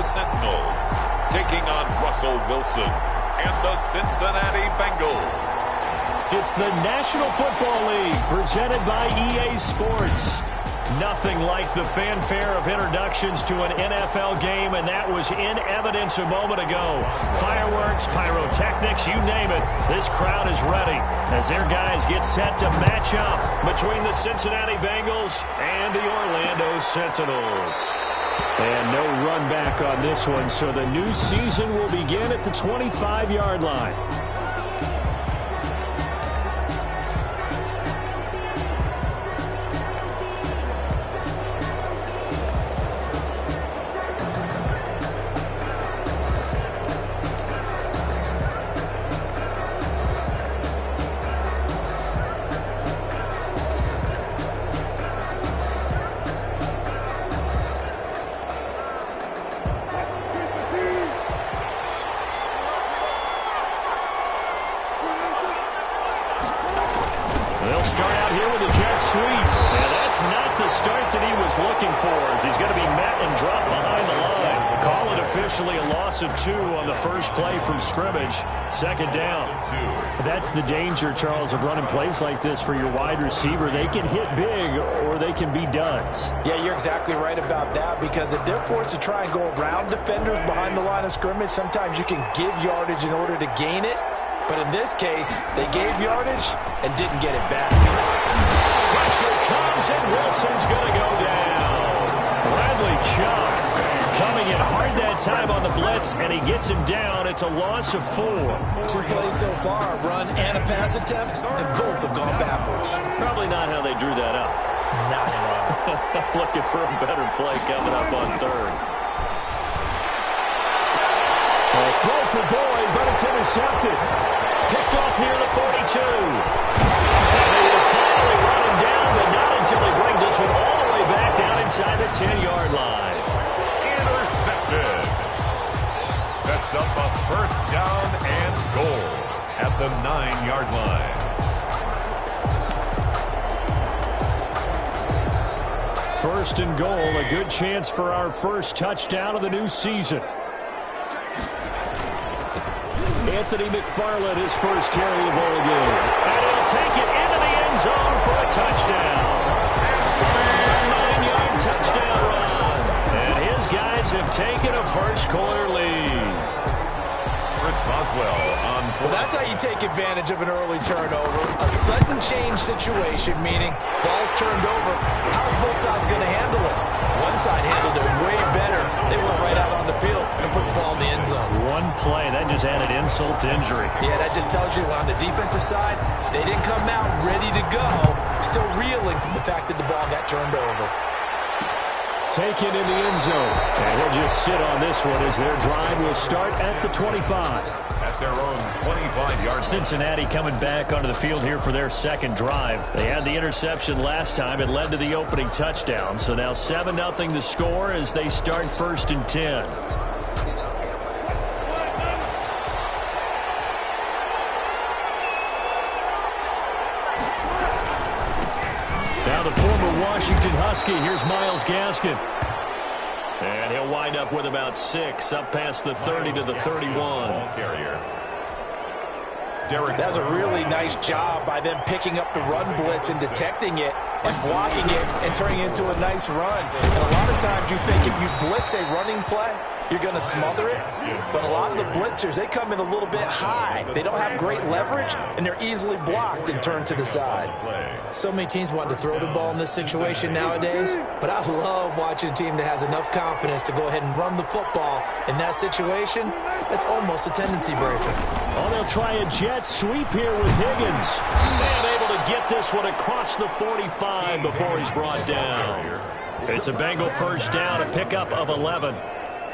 Sentinels, taking on Russell Wilson and the Cincinnati Bengals. It's the National Football League presented by EA Sports. Nothing like the fanfare of introductions to an NFL game, and that was in evidence a moment ago. Fireworks, pyrotechnics, you name it. This crowd is ready as their guys get set to match up between the Cincinnati Bengals and the Orlando Sentinels. And no run back on this one, so the new season will begin at the 25-yard line. They'll start out here with a jet sweep. And that's not the start that he was looking for, as he's going to be met and dropped behind the line. Call it officially a loss of 2 on the first play from scrimmage. Second down. That's the danger, Charles, of running plays like this for your wide receiver. They can hit big or they can be duds. Yeah, you're exactly right about that, because if they're forced to try and go around defenders behind the line of scrimmage, sometimes you can give yardage in order to gain it. But in this case, they gave yardage and didn't get it back. Pressure comes, and Wilson's going to go down. Bradley Chubb coming in hard that time on the blitz, and he gets him down. It's a loss of 4. 2 plays so far, a run and a pass attempt, and both have gone backwards. Probably not how they drew that up. Not at all. Looking for a better play coming up on third. A throw for Boyd, but it's intercepted. Picked off near the 42. And they will finally run him down, but not until he brings this one all the way back down inside the 10-yard line. Intercepted. Sets up a first down and goal at the 9-yard line. First and goal, a good chance for our first touchdown of the new season. Anthony McFarland, his first carry of all game. And he'll take it into the end zone for a touchdown. A 9-yard touchdown run. And his guys have taken a first-quarter lead. Chris Boswell on. Well, that's how you take advantage of an early turnover. A sudden change situation, meaning ball's turned over. How's both sides going to handle it? One side handled it way better. They went right out on the field and put the ball in the end zone. One play, that just added insult to injury. Yeah, that just tells you on the defensive side, they didn't come out ready to go, still reeling from the fact that the ball got turned over. Taken in the end zone. And he'll just sit on this one as their drive will start at the 25. At their own 25-yard. Cincinnati coming back onto the field here for their second drive. They had the interception last time. It led to the opening touchdown. So now 7-0 to score as they start first and 10. Now the former Washington Husky. Here's Myles Gaskin. And he'll wind up with about 6, up past the 30 to the 31. That's a really nice job by them picking up the run blitz and detecting it and blocking it and turning it into a nice run. And a lot of times you think if you blitz a running play, you're going to smother it. But a lot of the blitzers, they come in a little bit high. They don't have great leverage, and they're easily blocked and turned to the side. So many teams want to throw the ball in this situation nowadays, but I love watching a team that has enough confidence to go ahead and run the football. In that situation, that's almost a tendency breaker. Oh, they'll try a jet sweep here with Higgins. And able to get this one across the 45 before he's brought down. It's a Bengal first down, a pickup of 11.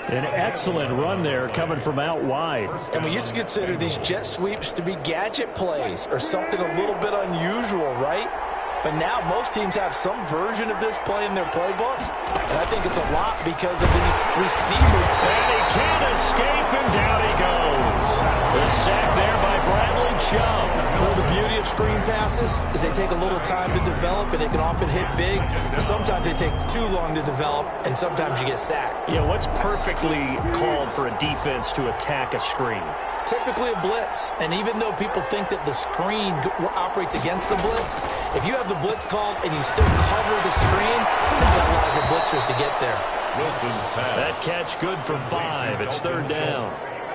An excellent run there coming from out wide. And we used to consider these jet sweeps to be gadget plays or something a little bit unusual, right? But now most teams have some version of this play in their playbook. And I think it's a lot because of the receivers. And he can't escape, and down he goes. The sack there by Bradley Chubb. Well, the beauty of of screen passes is they take a little time to develop, and they can often hit big. But sometimes they take too long to develop, and sometimes you get sacked. Yeah, what's perfectly called for a defense to attack a screen? Typically a blitz. And even though people think that the screen operates against the blitz, if you have the blitz called and you still cover the screen, that allows your blitzers to get there. Wilson's pass. That catch good for 5. It's 3rd down.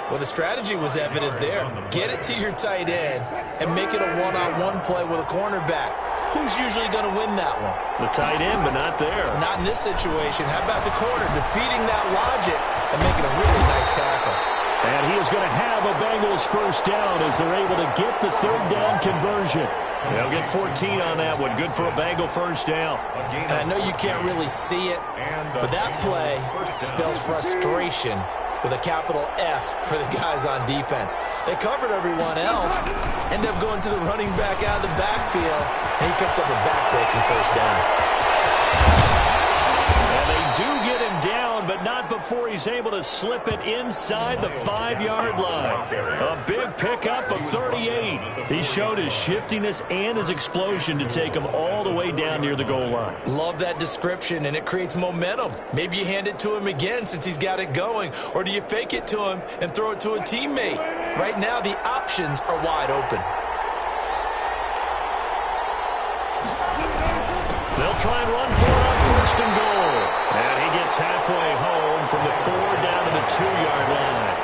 Well, the strategy was evident there. Get it to your tight end and make it a one-on-one play with a cornerback. Who's usually going to win that one? The tight end, but not there. Not in this situation. How about the corner defeating that logic and making a really nice tackle? And he is going to have a Bengals first down as they're able to get the 3rd down conversion. They'll get 14 on that one. Good for a Bengal first down. And I know you can't really see it, but that play spells frustration with a capital F for the guys on defense. They covered everyone else, end up going to the running back out of the backfield, and he picks up a back-breaking first down. And they do get him down, but not before he's able to slip it inside the 5-yard line. A big pickup of 38. He showed his shiftiness and his explosion to take him all the way down near the goal line. Love that description, and it creates momentum. Maybe you hand it to him again since he's got it going, or do you fake it to him and throw it to a teammate? Right now, the options are wide open. They'll try and run for it on 1st and goal. And he gets halfway home from the 4 down to the 2-yard line.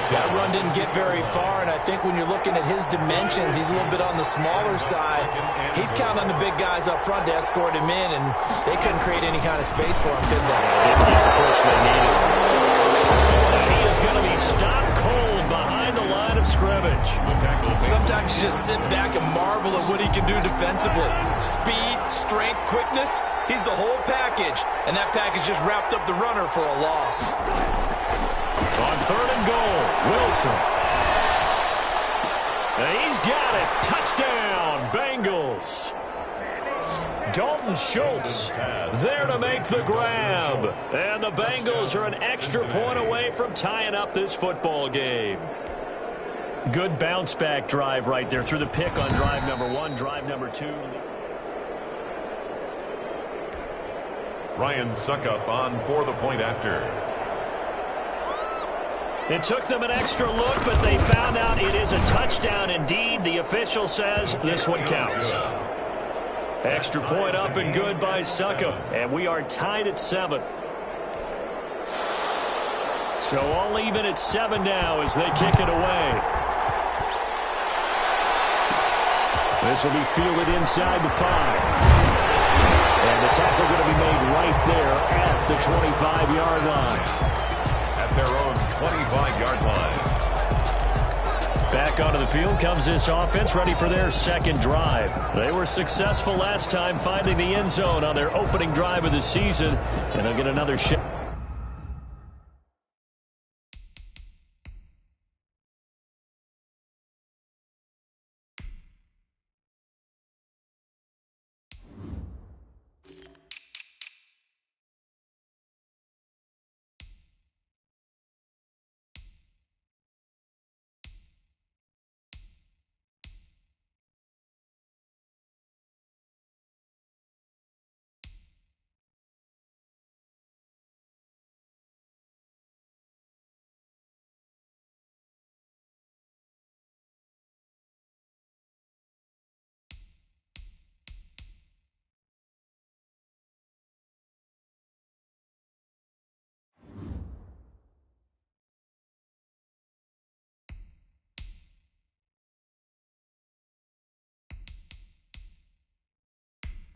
That run didn't get very far, and I think when you're looking at his dimensions, he's a little bit on the smaller side. He's counting on the big guys up front to escort him in, and they couldn't create any kind of space for him, could they? Didn't get the push they needed. And he is going to be stopped cold behind the line of scrimmage. Sometimes you just sit back and marvel at what he can do defensively. Speed, strength, quickness, he's the whole package, and that package just wrapped up the runner for a loss. On 3rd and goal, Wilson. And he's got it. Touchdown, Bengals. Dalton Schultz there to make the grab. And the Bengals are an extra point away from tying up this football game. Good bounce-back drive right there through the pick on drive number 1, drive number 2. Ryan Suckup on for the point after. It took them an extra look, but they found out it is a touchdown indeed. The official says this one counts. Extra point up and good by Suckup. And we are tied at 7. So all even at 7 now as they kick it away. This will be fielded inside the 5. And the tackle going to be made right there at the 25-yard line. At their own 25-yard line. Back onto the field comes this offense, ready for their 2nd drive. They were successful last time finding the end zone on their opening drive of the season, and they'll get another shot.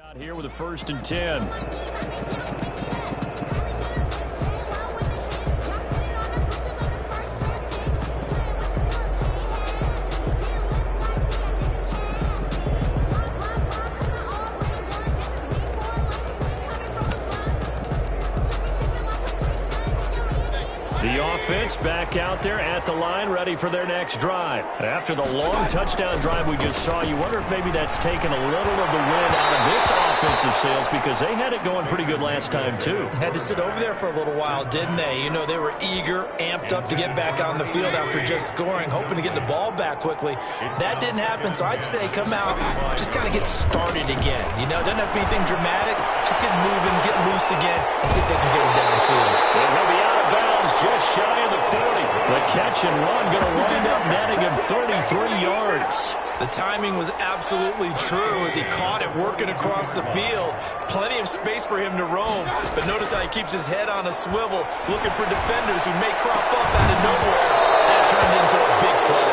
Out here with a 1st and 10. The offense back out there at the line, ready for their next drive. After the long touchdown drive we just saw, you wonder if maybe that's taken a little of the wind out of this offensive sails, because they had it going pretty good last time, too. Had to sit over there for a little while, didn't they? You know, they were eager, amped up to get back on the field after just scoring, hoping to get the ball back quickly. That didn't happen, so I'd say come out, just kind of get started again. You know, doesn't have to be anything dramatic. Just get moving, get loose again, and see if they can get it downfield. And he'll be out of bounds just shy of the 40. The catch and run going to wind up netting him 33 yards. The timing was absolutely true as he caught it working across the field. Plenty of space for him to roam, but notice how he keeps his head on a swivel, looking for defenders who may crop up out of nowhere. That turned into a big play.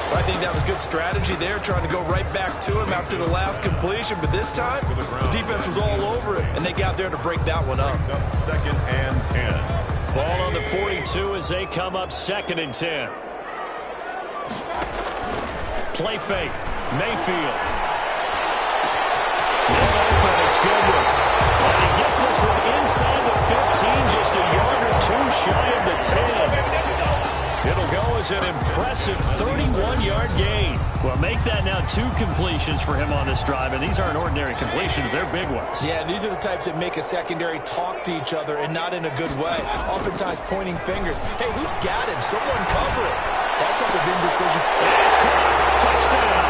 I think that was good strategy there, trying to go right back to him after the last completion. But this time, the defense was all over it, and they got there to break that one up. Second and 10. Ball on the 42 as they come up second and 10. Play fake. Mayfield. Wide open. It's Goodwin. And he gets this one inside the 15, just a yard or two shy of the 10. It'll go as an impressive 31-yard gain. Well, make that now 2 completions for him on this drive, and these aren't ordinary completions. They're big ones. Yeah, these are the types that make a secondary talk to each other, and not in a good way. Oftentimes pointing fingers. Hey, who's got him? Someone cover it. That type of indecision. It's caught. Touchdown.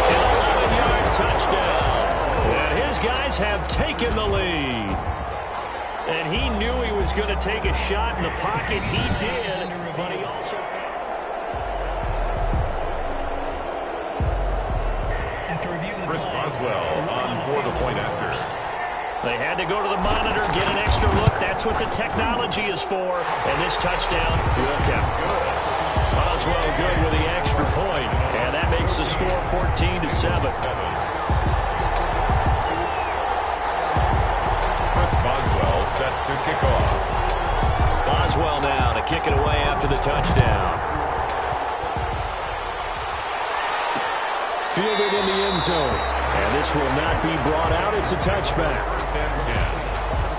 An 11-yard touchdown. And his guys have taken the lead. And he knew he was going to take a shot in the pocket. He did, but he also found. Chris Boswell on for the point after. They had to go to the monitor, get an extra look. That's what the technology is for. And this touchdown will count. Boswell good with the extra point. And that makes the score 14-7. Boswell set to kick off. Boswell now to kick it away after the touchdown. Fielded in the end zone. And this will not be brought out. It's a touchback. First and 10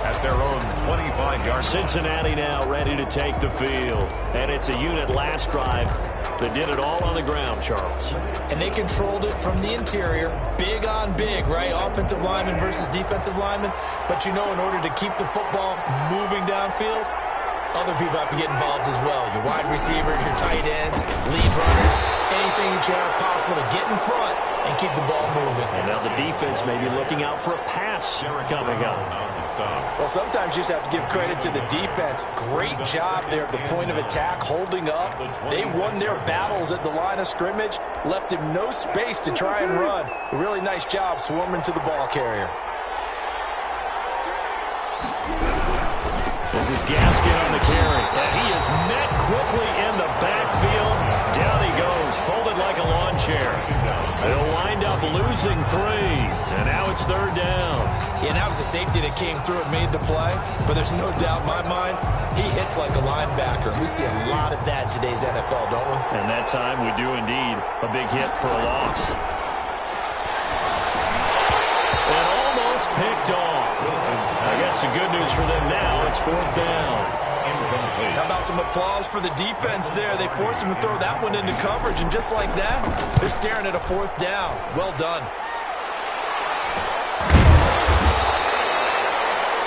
at their own 25-yard. Cincinnati now ready to take the field. And it's a unit last drive that did it all on the ground, Charles. And they controlled it from the interior. Big on big, right? Offensive lineman versus defensive lineman. But you know, in order to keep the football moving downfield, other people have to get involved as well. Your wide receivers, your tight ends, lead runners, anything that you have possible to get in front and keep the ball moving. And now the defense may be looking out for a pass coming up. Well, sometimes you just have to give credit to the defense. Great job there at the point of attack, holding up. They won their battles at the line of scrimmage, left him no space to try and run. A really nice job swarming to the ball carrier. This is Gaskin on the carry. And he is met quickly in the backfield. Down he goes, folded like a lawn chair. They'll wind up losing 3. And now it's third down. Yeah, that was a safety that came through and made the play. But there's no doubt in my mind, he hits like a linebacker. We see a lot of that in today's NFL, don't we? And that time we do indeed. A big hit for a loss. And almost picked off. I guess the good news for them now, it's fourth down. How about some applause for the defense there? They forced him to throw that one into coverage, and just like that, they're staring at a fourth down. Well done.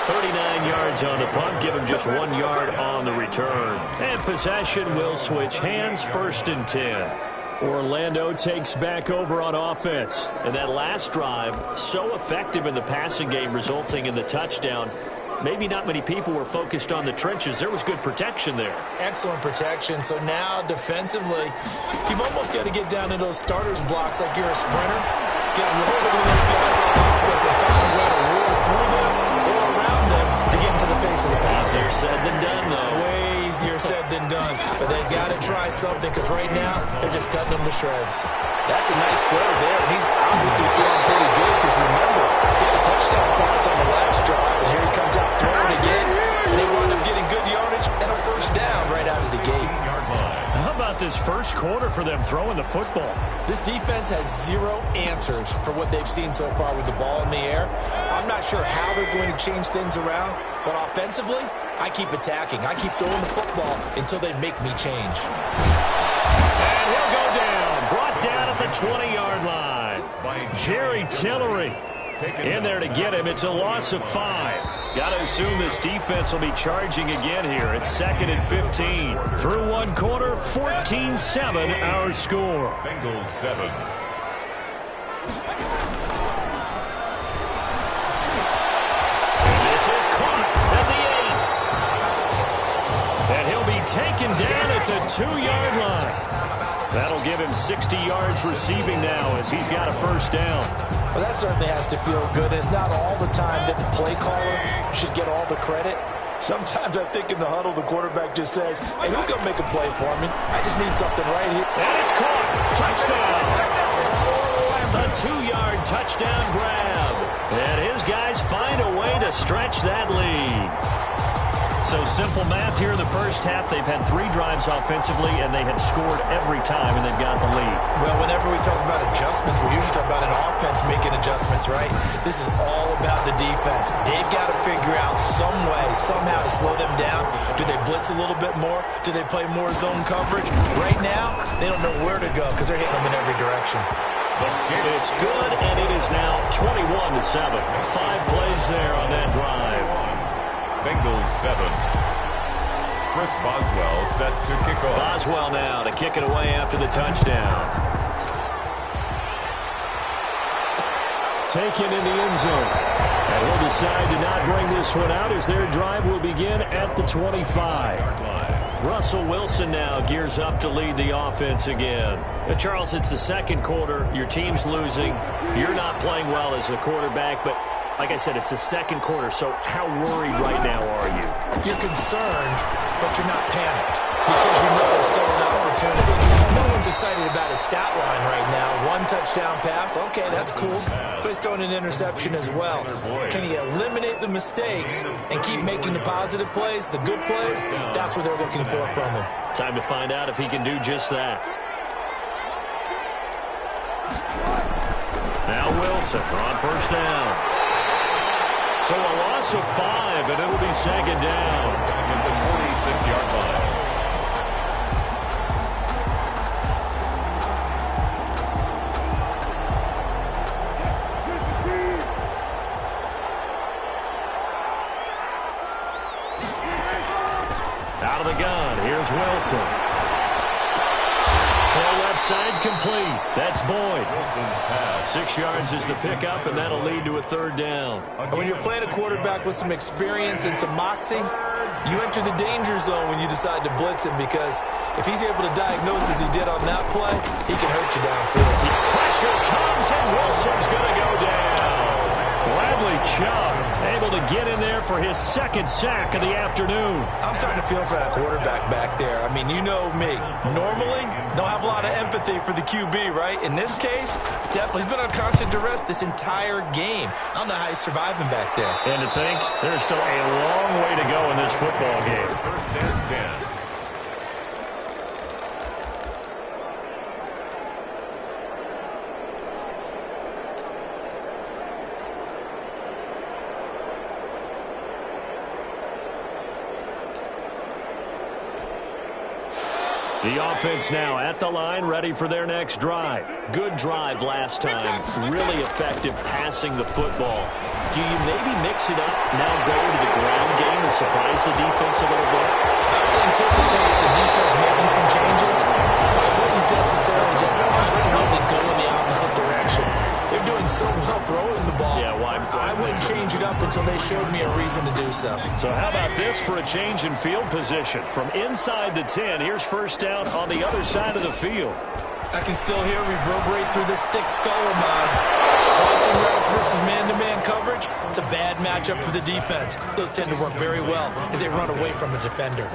39 yards on the punt, give him just 1 yard on the return. And possession will switch hands, first and 10. Orlando takes back over on offense. And that last drive, so effective in the passing game, resulting in the touchdown. Maybe not many people were focused on the trenches. There was good protection there. Excellent protection. So now defensively, you've almost got to get down into those starters blocks like you're a sprinter. Get lower than those guys on offense and find a way to roll through them or around them to get into the face of the passer. Easier said than done, though. Way easier said than done. But they've got to try something, because right now they're just cutting them to shreds. That's a nice throw there, and he's obviously feeling pretty good, because remember, he had a touchdown pass on the last drive, and here he comes out throwing again. And they wound up getting good yardage and a first down right out of the gate. How about about this first quarter for them throwing the football? This defense has zero answers for what they've seen so far with the ball in the air. I'm not sure how they're going to change things around, but offensively, I keep attacking. I keep throwing the football until they make me change. And he'll go down. Brought down at the 20-yard line. Jerry Tillery in there to get him. It's a loss of 5. Got to assume this defense will be charging again here. It's 2nd and 15. Through one quarter, 14-7 our score. Bengals 7. This is caught at the 8. And he'll be taken down at the 2-yard line. That'll give him 60 yards receiving now as he's got a first down. Well, that certainly has to feel good. It's not all the time that the play caller should get all the credit. Sometimes I think in the huddle, the quarterback just says, hey, who's going to make a play for me? I just need something right here. And it's caught. Touchdown. A 2-yard touchdown grab. And his guys find a way to stretch that lead. So simple math here in the first half. They've had 3 drives offensively, and they have scored every time, and they've got the lead. Well, whenever we talk about adjustments, we usually talk about an offense making adjustments, right? This is all about the defense. They've got to figure out some way, somehow to slow them down. Do they blitz a little bit more? Do they play more zone coverage? Right now, they don't know where to go because they're hitting them in every direction. It's good, and it is now 21-7. 5 plays there on that drive. Bengals 7. Chris Boswell set to kick off. Boswell now to kick it away after the touchdown. Taken in the end zone. And he'll decide to not bring this one out as their drive will begin at the 25. Russell Wilson now gears up to lead the offense again. Charles, it's the second quarter. Your team's losing. You're not playing well as the quarterback, but like I said, it's the second quarter, so how worried right now are you? You're concerned, but you're not panicked because you know there's still an opportunity. No one's excited about his stat line right now. 1 touchdown pass, okay, that's cool, but he's throwing an interception as well. Can he eliminate the mistakes and keep making the positive plays, the good plays? That's what they're looking for from him. Time to find out if he can do just that. Now Wilson on first down. So a loss of 5, and it'll be second down. At the 46-yard line. Out of the gun, here's Wilson. Throw left side complete. That's Boyd. Wilson's pass. 6 yards is the pickup, and that'll lead to a third down. And when you're playing a quarterback with some experience and some moxie, you enter the danger zone when you decide to blitz him because if he's able to diagnose as he did on that play, he can hurt you downfield. Pressure comes, and Wilson's going to go down. Bradley Chubb able to get in there for his second sack of the afternoon. I'm starting to feel for that quarterback back there. I mean, you know me. Normally, don't have a lot of empathy for the QB, right? In this case, definitely. He's been on constant duress this entire game. I don't know how he's surviving back there. And to think, there's still a long way to go in this football game. First and 10. The offense now at the line, ready for their next drive. Good drive last time. Really effective passing the football. Do you maybe mix it up, now go to the ground game and surprise the defense a little bit? I would anticipate the defense making some changes, but I wouldn't necessarily just absolutely go in the opposite direction. They're doing so well throwing the ball. Yeah, well, I wouldn't change it up until they showed me a reason to do so. So how about this for a change in field position? From inside the 10, here's first down on the other side of the field. I can still hear it reverberate through this thick skull of mine. Crossing routes versus man-to-man coverage, it's a bad matchup for the defense. Those tend to work very well as they run away from a defender.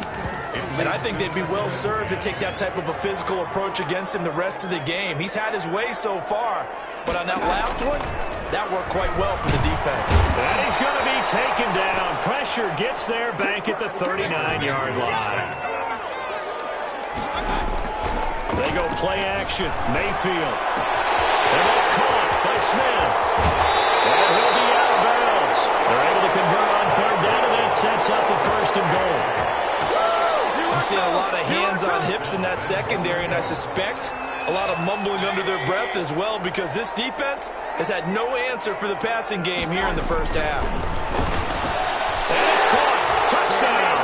And I think they'd be well served to take that type of a physical approach against him the rest of the game. He's had his way so far, but on that last one, that worked quite well for the defense. And he's going to be taken down. Pressure gets there back at the 39-yard line. They go play action. Mayfield. And that's caught by Smith. And he'll be out of bounds. They're able to convert on third down, and that sets up a first and goal. I'm seeing a lot of hands on hips in that secondary, and I suspect a lot of mumbling under their breath as well, because this defense has had no answer for the passing game here in the first half. And it's caught. Touchdown.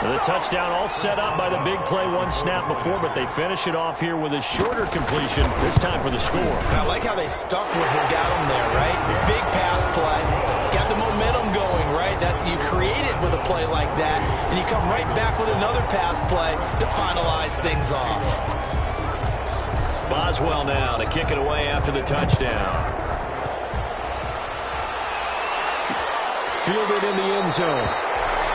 The touchdown all set up by the big play one snap before, but they finish it off here with a shorter completion, this time for the score. I like how they stuck with what got them there, right? The big pass play, got the momentum going, right? That's you create it with a play like that, and you come right back with another pass play to finalize things off. Boswell now to kick it away after the touchdown. Fielded in the end zone.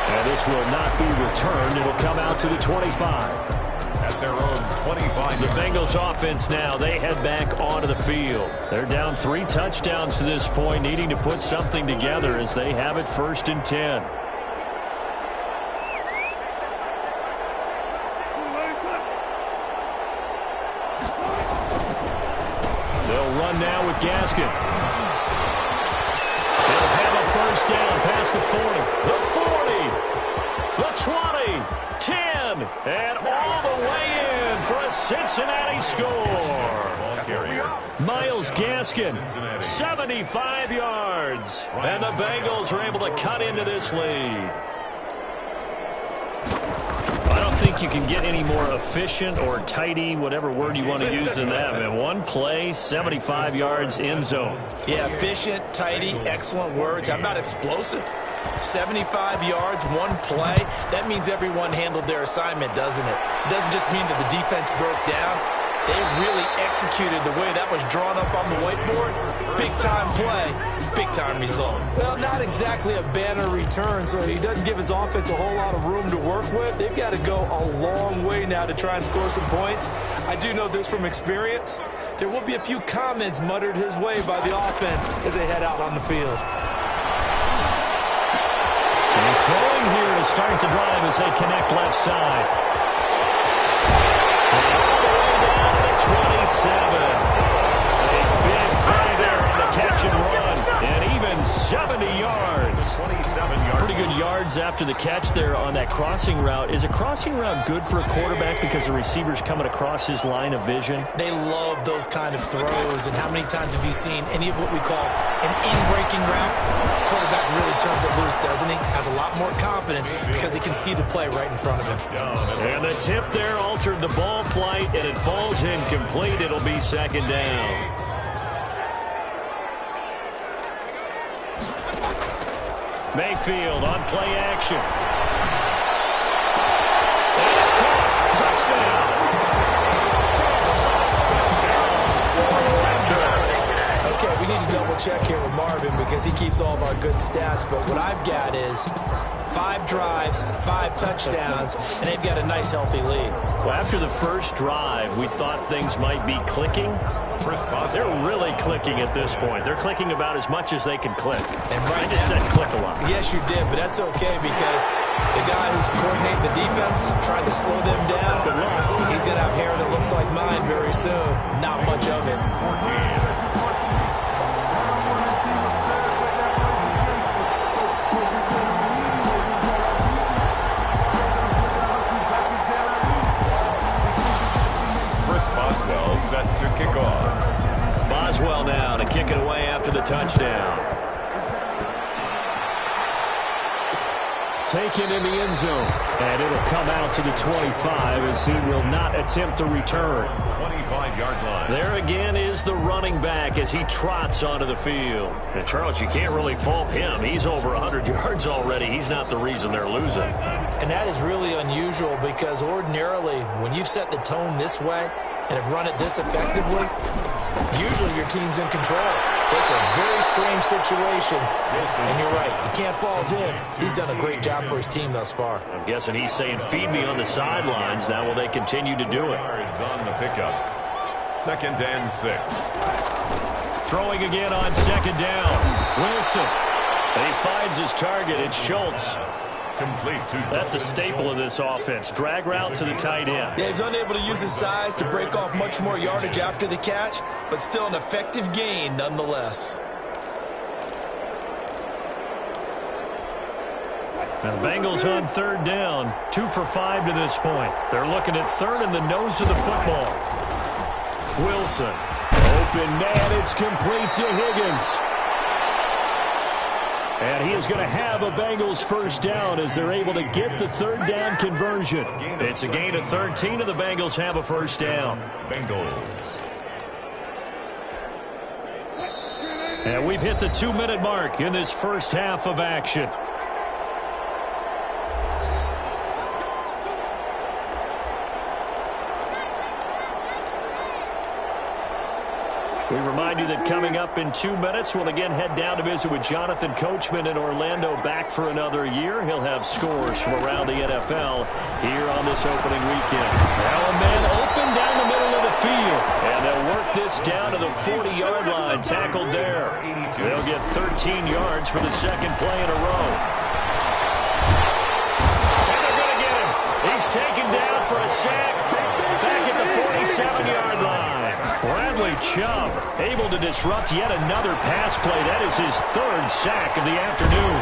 And this will not be returned. It'll come out to the 25. At their own 25. The Bengals offense now, they head back onto the field. They're down 3 touchdowns to this point, needing to put something together as they have it 1st and 10. They'll run now with Gaskin. They'll have a first down past the 40. The 40. The 20, 10, and all the way in for a Cincinnati score. Miles Gaskin, 75 yards. And the Bengals are able to cut into this lead. I don't think you can get any more efficient or tidy, whatever word you want to use in that. Man, one play, 75 yards, end zone. Yeah, efficient, tidy, excellent words. How about explosive? 75 yards, one play. That means everyone handled their assignment, doesn't it? It doesn't just mean that the defense broke down. They really executed the way that was drawn up on the whiteboard. Big-time play, big-time result. Well, not exactly a banner return, so he doesn't give his offense a whole lot of room to work with. They've got to go a long way now to try and score some points. I do know this from experience. There will be a few comments muttered his way by the offense as they head out on the field. And throwing here to start the drive as they connect left side. And all the way down to the 27. A big play there on the catch and run. And even 70 yards. 27 yards. Pretty good yards after the catch there on that crossing route. Is a crossing route good for a quarterback because the receiver's coming across his line of vision? They love those kind of throws. And how many times have you seen any of what we call an in-breaking route? Quarterback really turns it loose, doesn't he? Has a lot more confidence because he can see the play right in front of him. And the tip there altered the ball flight, and it falls incomplete. It'll be 2nd down. Mayfield on play action. And it's caught. Touchdown. Okay, we need to double check here with Marvin because he keeps all of our good stats, but what I've got is 5 drives, 5 touchdowns, and they've got a nice healthy lead. Well, after the first drive, we thought things might be clicking. They're really clicking at this point. They're clicking about as much as they can click. And right I just said click a lot. Yes, you did, but that's okay because the guy who's coordinating the defense, trying to slow them down, he's going to have hair that looks like mine very soon. Not much of it. 14. Set to kick off. Boswell now to kick it away after the touchdown. Taken in the end zone. And it'll come out to the 25 as he will not attempt to return. 25-yard line. There again is the running back as he trots onto the field. And Charles, you can't really fault him. He's over 100 yards already. He's not the reason they're losing. And that is really unusual because ordinarily when you've set the tone this way and have run it this effectively, usually your team's in control. So it's a very strange situation. And you're right, you can't fault him. He's done a great job for his team thus far. I'm guessing he's saying, feed me on the sidelines. Now will they continue to do it? Yards on the pickup. 2nd and 6. Throwing again on 2nd down. Wilson. And he finds his target. It's Schultz. Complete to That's a staple of this offense. Drag route to the tight end. Yeah, he's unable to use his size to break off much more yardage after the catch, but still an effective gain nonetheless. Now the Bengals on third down. 2 for 5 to this point. They're looking at third in the nose of the football. Wilson. Open man. It's complete to Higgins. And he is going to have a Bengals first down as they're able to get the third down conversion. It's a gain of 13, and the Bengals have a first down. Bengals. And we've hit the 2-minute mark in this first half of action. We remind you that coming up in 2 minutes, we'll again head down to visit with Jonathan Coachman in Orlando, back for another year. He'll have scores from around the NFL here on this opening weekend. Now a man open down the middle of the field, and they'll work this down to the 40-yard line, tackled there. They'll get 13 yards for the second play in a row. And they're going to get him. He's taken down for a sack back at the 47-yard line. Bradley Chubb able to disrupt yet another pass play. That is his third sack of the afternoon.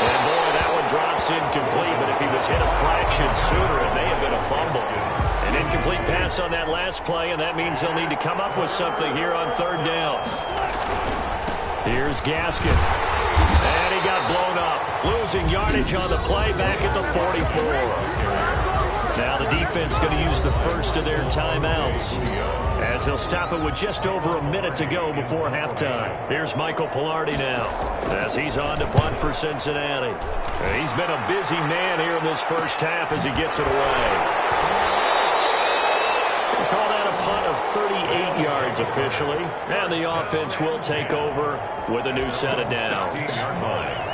And boy, that one drops incomplete, but if he was hit a fraction sooner, it may have been a fumble. An incomplete pass on that last play, and that means they'll need to come up with something here on third down. Here's Gaskin. And he got blown up. Losing yardage on the play back at the 44. Now the defense going to use the first of their timeouts as they'll stop it with just over a minute to go before halftime. Here's Michael Pilardi now as he's on to punt for Cincinnati. He's been a busy man here in this first half as he gets it away. We'll call that a punt of 38 yards officially, and the offense will take over with a new set of downs.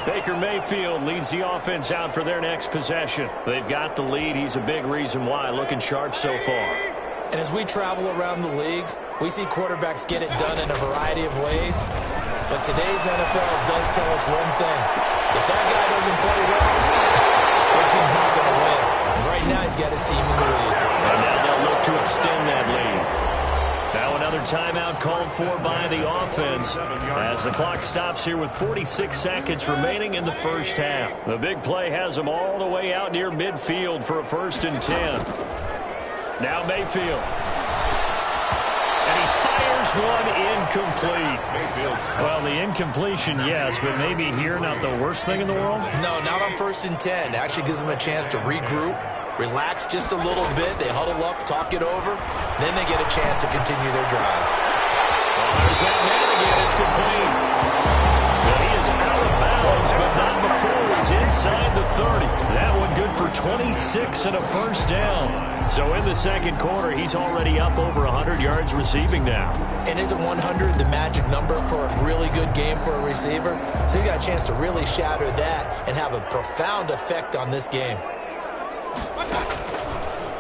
Baker Mayfield leads the offense out for their next possession. They've got the lead. He's a big reason why, looking sharp so far. And as we travel around the league, we see quarterbacks get it done in a variety of ways. But today's NFL does tell us one thing. If that guy doesn't play well, their team's not going to win. And right now, he's got his team in the lead. And now they'll look to extend that lead. Now another timeout called for by the offense as the clock stops here with 46 seconds remaining in the first half. The big play has them all the way out near midfield for a 1st and 10. Now Mayfield. And he fires one incomplete. Well, the incompletion, yes, but maybe here not the worst thing in the world? No, not on 1st and 10. It actually gives them a chance to regroup, relax just a little bit. They huddle up, talk it over. Then they get a chance to continue their drive. Well, there's that man again. It's complete. Well, he is out of bounds, but not before he's inside the 30. That one good for 26 and a first down. So in the second quarter, he's already up over 100 yards receiving now. And isn't 100 the magic number for a really good game for a receiver? So he got a chance to really shatter that and have a profound effect on this game.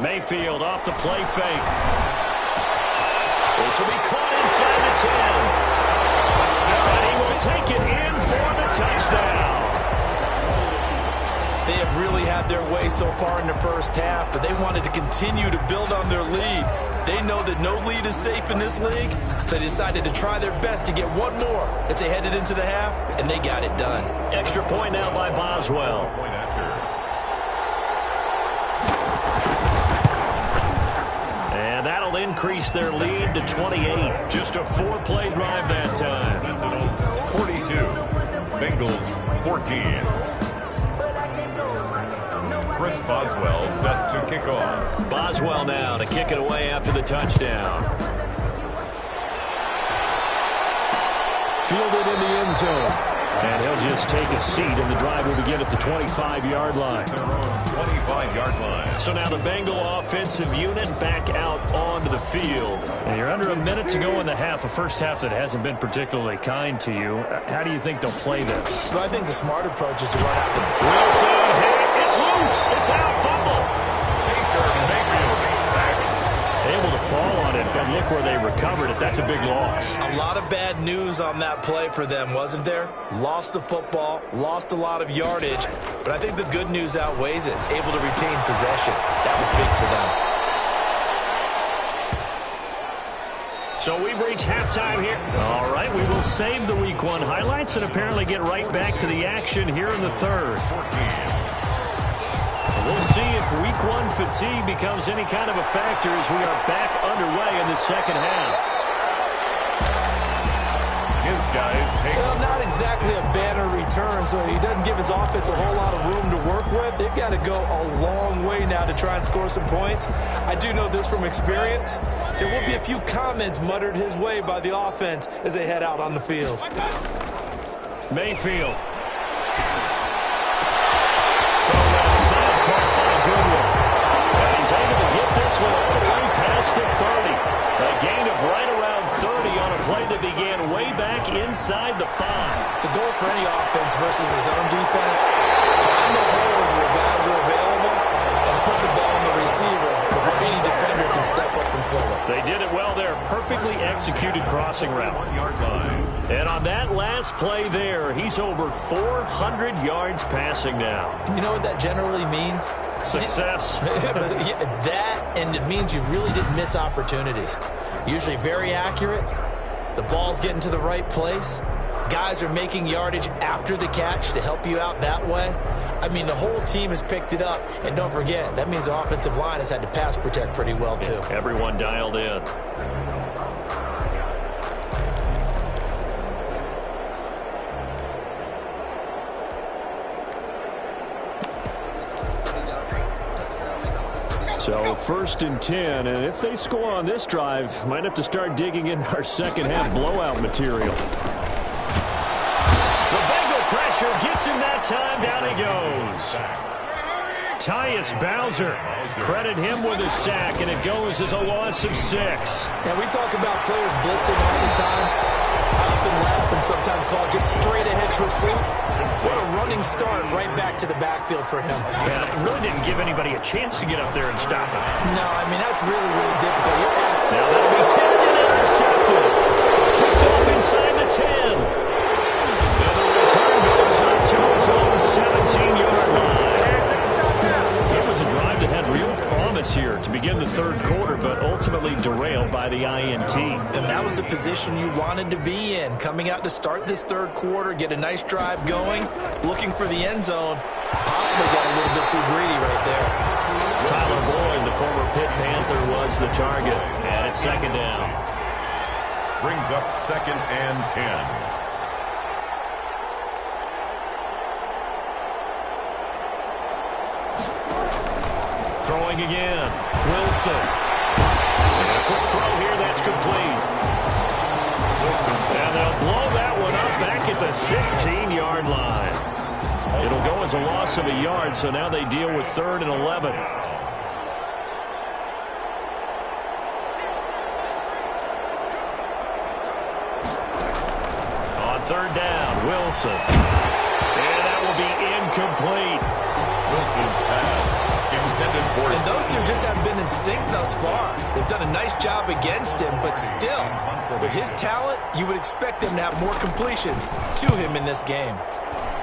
Mayfield off the play fake. This will be caught inside the 10. And he will take it in for the touchdown. They have really had their way so far in the first half, but they wanted to continue to build on their lead. They know that no lead is safe in this league, so they decided to try their best to get one more as they headed into the half, and they got it done. Extra point now by Boswell. And that'll increase their lead to 28. Just a 4-play drive that time. Sentinels 42, Bengals 14. Chris Boswell set to kick off. Boswell now to kick it away after the touchdown. Fielded in the end zone. And he'll just take a seat, and the drive will begin at the 25-yard line. 25-yard line. So now the Bengal offensive unit back out onto the field. And you're under a minute to go in the half, a first half that hasn't been particularly kind to you. How do you think they'll play this? Well, I think the smart approach is to run out the... Wilson, hit, it's loose, it's out, fumble. Baker Mayfield sacked. Able to fall on it, but look where they recovered it. That's a big loss. A lot of bad news on that play for them, wasn't there? Lost the football, lost a lot of yardage, but I think the good news outweighs it. Able to retain possession. That was big for them. So we've reached halftime here. All right, we will save the Week 1 highlights and apparently get right back to the action here in the third. We'll see if Week 1 fatigue becomes any kind of a factor as we are back underway in the second half. His guys take... Well, not exactly a banner return, so he doesn't give his offense a whole lot of room to work with. They've got to go a long way now to try and score some points. I do know this from experience. There will be a few comments muttered his way by the offense as they head out on the field. Mayfield. And he's able to get this one all the way past the 30. A gain of right around 30 on a play that began way back inside the 5. The goal for any offense versus his own defense, find the holes where guys are available and put the ball on the receiver before any defender can step up and fill it. They did it well there. Perfectly executed crossing route. 1 yard line. And on that last play there, he's over 400 yards passing now. You know what that generally means? Success. That, and it means you really didn't miss opportunities. Usually very accurate. The ball's getting to the right place. Guys are making yardage after the catch to help you out that way. I mean, the whole team has picked it up. And don't forget, that means the offensive line has had to pass protect pretty well, too. Everyone dialed in. So 1st and 10, and if they score on this drive, might have to start digging in our second half blowout material. The Bengal pressure gets him that time. Down he goes. Tyus Bowser, credit him with a sack, and it goes as a loss of 6. Now, we talk about players blitzing all the time. I often laugh and sometimes call it just straight-ahead pursuit. What a running start right back to the backfield for him. Yeah, it really didn't give anybody a chance to get up there and stop him. No, I mean, that's really, really difficult. You're asking. Now that'll be tipped and intercepted. Picked off inside the 10. And the return goes up to his own 17-yard line. It was a drive that had real promise here to begin the third quarter, but ultimately derailed by the INT. And that was the position you wanted to be in. Coming out to start this third quarter, get a nice drive going, looking for the end zone. Possibly got a little bit too greedy right there. Tyler Boyd, the former Pitt Panther, was the target. And it's second down. Brings up 2nd and 10. Throwing again. Wilson. And a quick throw here. That's complete. And they'll blow that one up back at the 16-yard line. It'll go as a loss of a yard, so now they deal with 3rd and 11. On 3rd down, Wilson. And that will be incomplete. Wilson's pass. And those two just haven't been in sync thus far. They've done a nice job against him, but still, with his talent, you would expect them to have more completions to him in this game.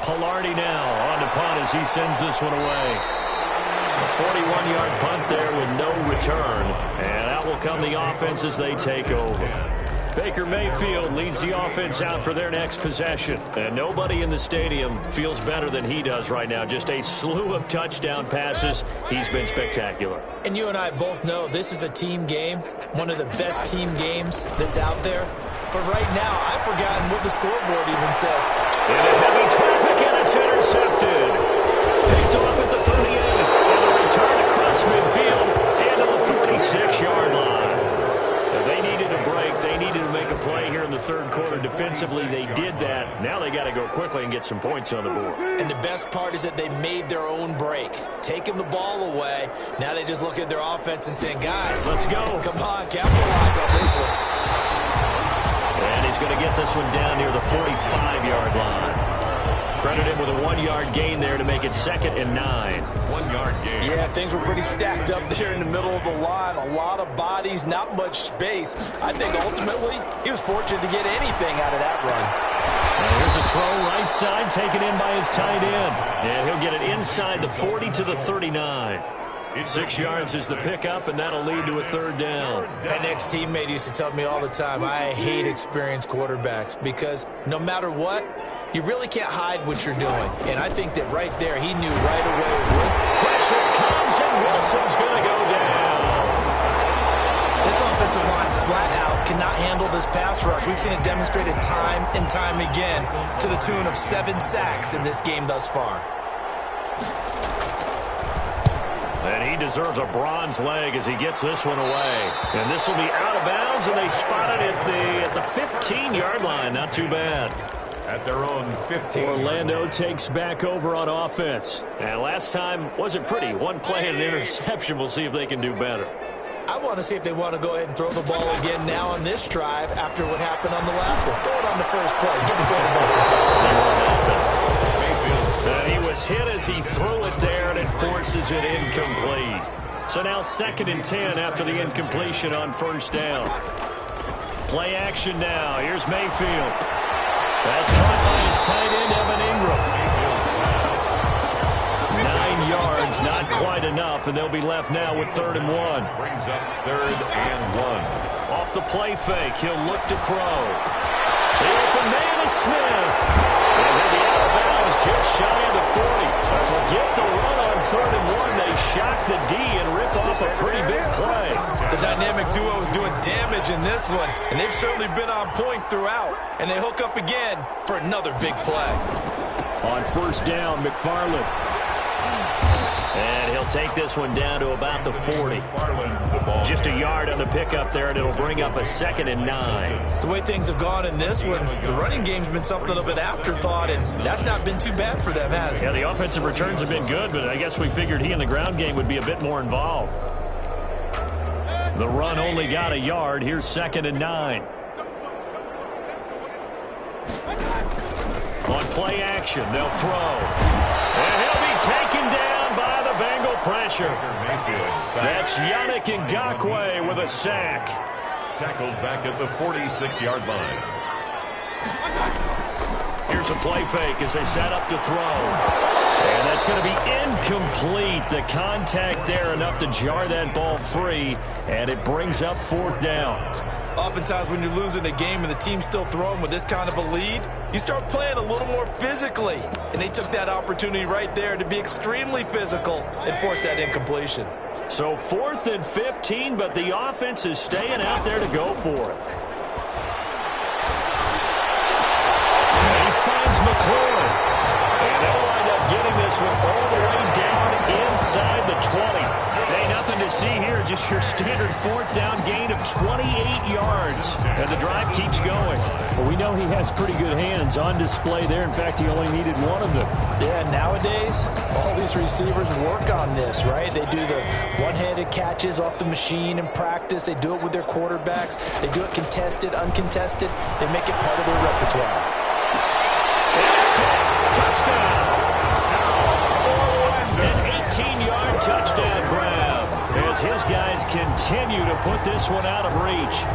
Pilardi now on the punt as he sends this one away. A 41-yard punt there with no return. And out will come the offense as they take over. Baker Mayfield leads the offense out for their next possession. And nobody in the stadium feels better than he does right now. Just a slew of touchdown passes. He's been spectacular. And you and I both know this is a team game, one of the best team games that's out there. But right now, I've forgotten what the scoreboard even says. Into heavy traffic, and it's intercepted. Picked off at the 38, and a return across midfield and on the 46-yard line. They needed a break. They needed to make a play here in the third quarter. Defensively, they did that. Now they got to go quickly and get some points on the board. And the best part is that they made their own break, taking the ball away. Now they just look at their offense and saying, guys, let's go. Come on, capitalize on this one. And he's going to get this one down near the 45-yard line. Credit Credited him with a 1-yard gain there to make it 2nd and 9. 1-yard gain. Yeah, things were pretty stacked up there in the middle of the line. A lot of bodies, not much space. I think ultimately he was fortunate to get anything out of that run. And here's a throw right side taken in by his tight end. And he'll get it inside the 40 to the 39. 6 yards is the pickup, and that'll lead to a 3rd down. An ex-teammate used to tell me all the time, I hate experienced quarterbacks because no matter what, you really can't hide what you're doing. And I think that right there, he knew right away. Pressure comes, and Wilson's going to go down. This offensive line flat out cannot handle this pass rush. We've seen it demonstrated time and time again to the tune of 7 sacks in this game thus far. And he deserves a bronze leg as he gets this one away. And this will be out of bounds, and they spot it at the 15-yard line. Not too bad. At their own 15. Orlando takes back over on offense. And last time wasn't pretty. 1 play and an interception. We'll see if they can do better. I want to see if they want to go ahead and throw the ball again now on this drive after what happened on the last one. Throw it on the first play. Give the quarterback some time. And he was hit as he threw it there, and it forces it incomplete. So now 2nd and 10 after the incompletion on 1st down. Play action now. Here's Mayfield. That's caught by his tight end, Evan Ingram. 9 yards, not quite enough, and they'll be left now with 3rd and 1. Brings up 3rd and 1. Off the play fake, he'll look to throw. The open man is Smith. And he'll be out of bounds just shy of the 40. Forget the run on 3rd and 1. They shock the D and rip off a pretty big play. The dynamic duo is doing damage in this one, and they've certainly been on point throughout. And they hook up again for another big play. On 1st down, McFarland. And he'll take this one down to about the 40. Just a yard on the pickup there, and it'll bring up a 2nd and 9. The way things have gone in this one, the running game's been something of an afterthought, and that's not been too bad for them, has it? Yeah, the offensive returns have been good, but I guess we figured he in the ground game would be a bit more involved. The run only got a yard. Here's 2nd and 9. On play action, they'll throw. And he'll be taken down by the Bengal pressure. That's Yannick Ngakoue with a sack. Tackled back at the 46-yard line. Here's a play fake as they set up to throw. And that's going to be incomplete. The contact there enough to jar that ball free, and it brings up 4th down. Oftentimes when you're losing a game and the team's still throwing with this kind of a lead, you start playing a little more physically. And they took that opportunity right there to be extremely physical and force that incompletion. So 4th and 15, but the offense is staying out there to go for it. And he finds McLaurin. And they'll wind up getting this one all the way down inside the 20. Hey, nothing to see here, just your standard 4th down gain of 28 yards. And the drive keeps going. Well, we know he has pretty good hands on display there. In fact, he only needed one of them. Yeah, nowadays, all these receivers work on this, right? They do the one-handed catches off the machine in practice. They do it with their quarterbacks. They do it contested, uncontested. They make it part of their repertoire. It's caught. Touchdown. An 18-yard touchdown grab as his guys continue to put this one out of reach.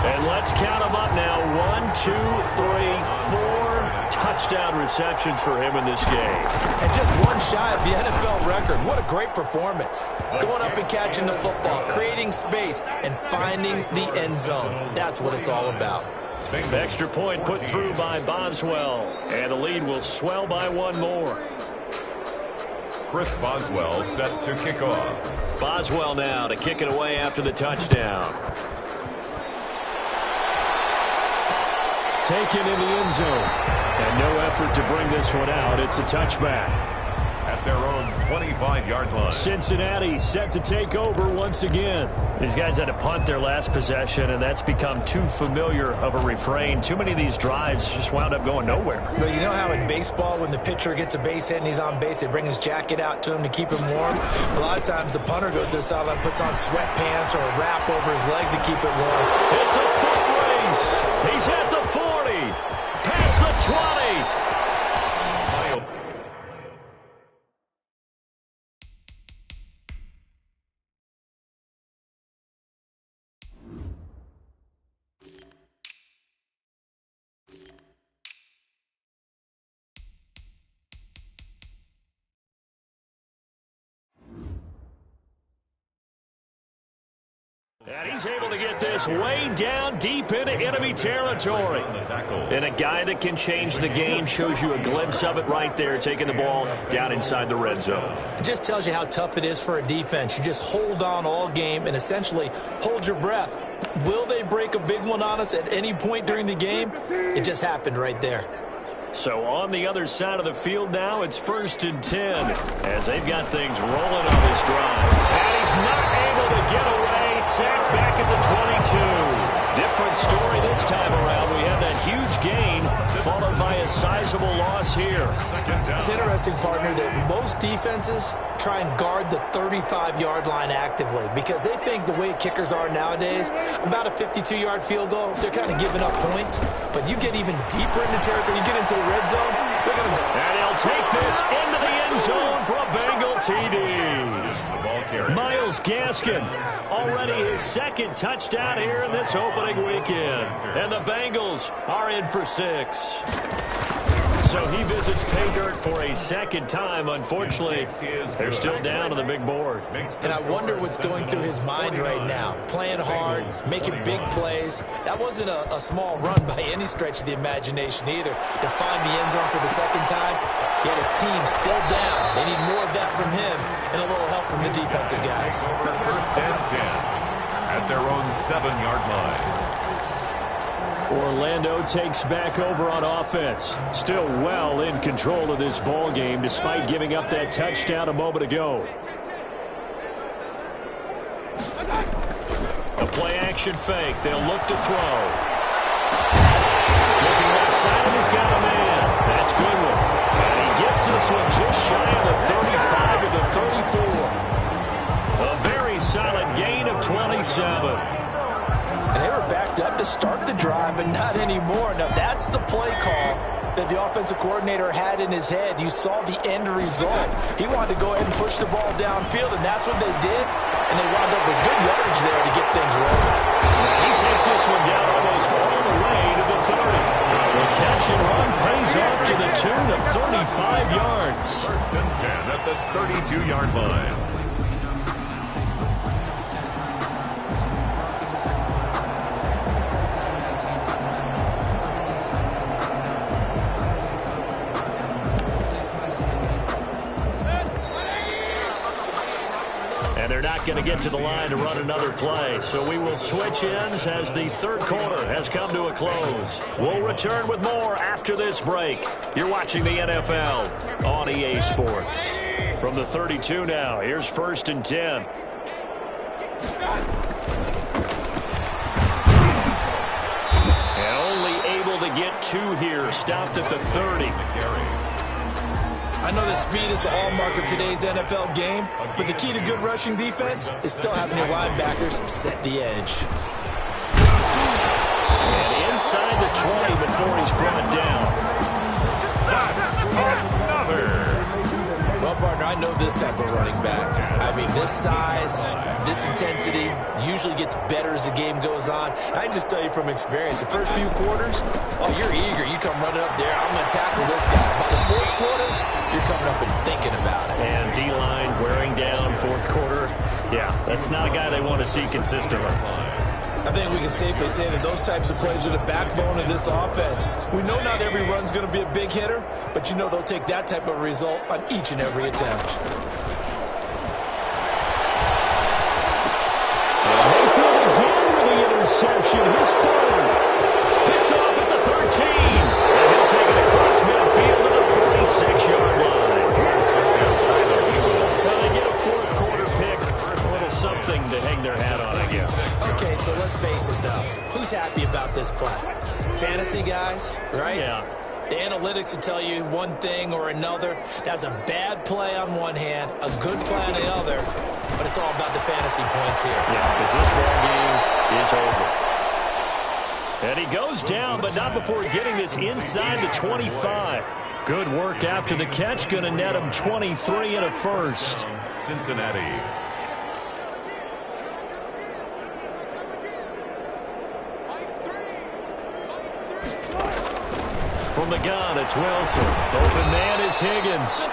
And let's count them up now. 1, 2, 3, 4 touchdown receptions for him in this game. And just one shy of the NFL record. What a great performance. Going up and catching the football, creating space, and finding the end zone. That's what it's all about. Extra point put through by Boswell. And the lead will swell by 1 more. Chris Boswell set to kick off. Boswell now to kick it away after the touchdown. Taken in the end zone. And no effort to bring this one out. It's a touchback. At their own 25-yard line. Cincinnati set to take over once again. These guys had to punt their last possession, and that's become too familiar of a refrain. Too many of these drives just wound up going nowhere. But you know how in baseball, when the pitcher gets a base hit and he's on base, they bring his jacket out to him to keep him warm? A lot of times the punter goes to the sideline, puts on sweatpants or a wrap over his leg to keep it warm. It's a foot race. He's at the 40. Past the 20. And he's able to get this way down deep into enemy territory. And a guy that can change the game shows you a glimpse of it right there, taking the ball down inside the red zone. It just tells you how tough it is for a defense. You just hold on all game and essentially hold your breath. Will they break a big one on us at any point during the game? It just happened right there. So on the other side of the field now, it's 1st and 10 as they've got things rolling on this drive. And he's not able to get away. Sacked back at the 22. Different story this time around. We had that huge gain followed by a sizable loss here. It's interesting, partner, that most defenses try and guard the 35-yard line actively because they think the way kickers are nowadays, about a 52-yard field goal, they're kind of giving up points. But you get even deeper into territory, you get into the red zone, they're going to go. And he'll take this into the end zone for a Bengal TD. Myles Gaskin, already his 2nd touchdown here in this opening weekend. And the Bengals are in for 6. So he visits pay dirt for a 2nd time. Unfortunately, they're still down on the big board. And I wonder what's going through his mind right now. Playing hard, making big plays. That wasn't a small run by any stretch of the imagination either. To find the end zone for the 2nd time, yet his team still down. They need more of that from him and a little help from the defensive guys. 1st and 10 at their own 7-yard line. Orlando takes back over on offense. Still well in control of this ball game despite giving up that touchdown a moment ago. A play-action fake. They'll look to throw. Looking left side, and he's got a man. That's Goodwin. And he gets this one just shy of the 35 to the 34. A very solid gain of 27. And they were backed up to start the drive, but not anymore. Now, that's the play call that the offensive coordinator had in his head. You saw the end result. He wanted to go ahead and push the ball downfield, and that's what they did. And they wound up with good yardage there to get things rolling. He takes this one down almost all the way to the 30. The catch and run pays off to the tune of 35 yards. 1st and 10 at the 32-yard line. They're not going to get to the line to run another play, so we will switch ends as the 3rd quarter has come to a close. We'll return with more after this break. You're watching the NFL on EA Sports. From the 32 now, here's 1st and 10. And only able to get 2 here, stopped at the 30. I know that speed is the hallmark of today's NFL game, but the key to good rushing defense is still having your linebackers set the edge. And inside the 20 before he's brought down. That's another. Well, partner, I know this type of running back. I mean, this size, this intensity usually gets better as the game goes on. I just tell you from experience, the first few quarters, oh, you're eager. You come running up there, I'm going to tackle this guy. By the 4th quarter, you're coming up and thinking about it. And D-line wearing down 4th quarter. Yeah, that's not a guy they want to see consistently. I think we can safely say that those types of plays are the backbone of this offense. We know not every run's going to be a big hitter, but you know they'll take that type of result on each and every attempt. Mayfield again with the interception. His 3rd. Picked off at the 13. And he'll take it across midfield to the 46-yard line. Well, they get a 4th quarter pick. A little something to hang their hat on, I guess. Okay, so let's face it, though. Who's happy about this play? Fantasy guys, right? Yeah. The analytics will tell you one thing or another. That's a bad play on one hand, a good play on the other, but it's all about the fantasy points here. Yeah, because this ball game is over. And he goes down, but not before getting this inside the 25. Good work after the catch. Going to net him 23 and a 1st. Cincinnati. From the gun, it's Wilson. Open man is Higgins.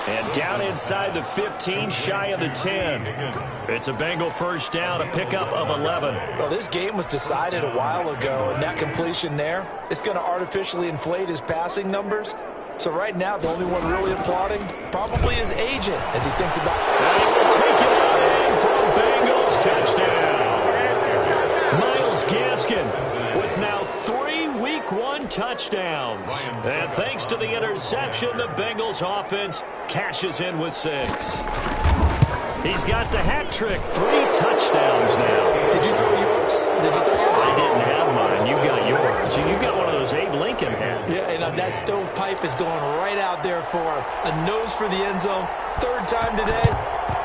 And down inside the 15, shy of the 10. It's a Bengal first down, a pickup of 11. Well, this game was decided a while ago, and that completion there, it's going to artificially inflate his passing numbers. So right now, the only one really applauding probably his agent as he thinks about... And he will take it away from Bengals touchdown. Myles Gaskin with now 3 Week 1 touchdowns. And thanks to the interception, the Bengals offense cashes in with 6. He's got the hat trick, 3 touchdowns now. Did you throw yours? Did you throw yours? I didn't have mine. You got yours. You got one of those Abe Lincoln hats. Yeah, and that stovepipe is going right out there for him. A nose for the end zone. 3rd time today.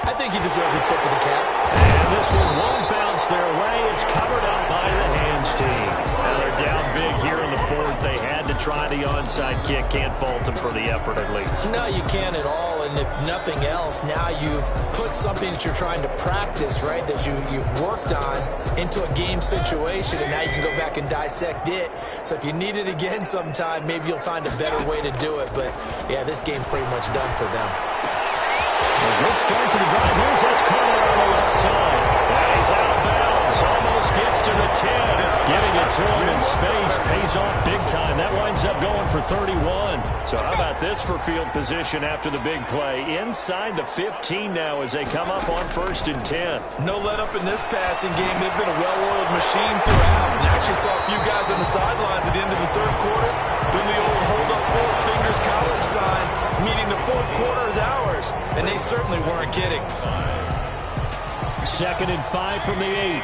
I think he deserves a tip of the cap. And this one won't bounce their way. It's covered up by the hands team. Now they're down big here in the 4th. They had to try the onside kick. Can't fault them for the effort at least. No, you can't at all. And if nothing else, now you've put something that you're trying to practice, right, that you've worked on into a game situation, and now you can go back and dissect it. So if you need it again sometime, maybe you'll find a better way to do it. But, yeah, this game's pretty much done for them. A good start to the drive. Here's that's Conner on the left side. And he's out of bounds. Almost gets to the 10. Getting it to him in space pays off big time. That winds up going for 31. So how about this for field position after the big play? Inside the 15 now as they come up on 1st and 10. No let up in this passing game. They've been a well-oiled machine throughout. And actually saw a few guys on the sidelines at the end of the 3rd quarter doing the old hold up 4 fingers college sign, meaning the 4th quarter is ours. And they certainly weren't kidding. 2nd and 5 from the 8.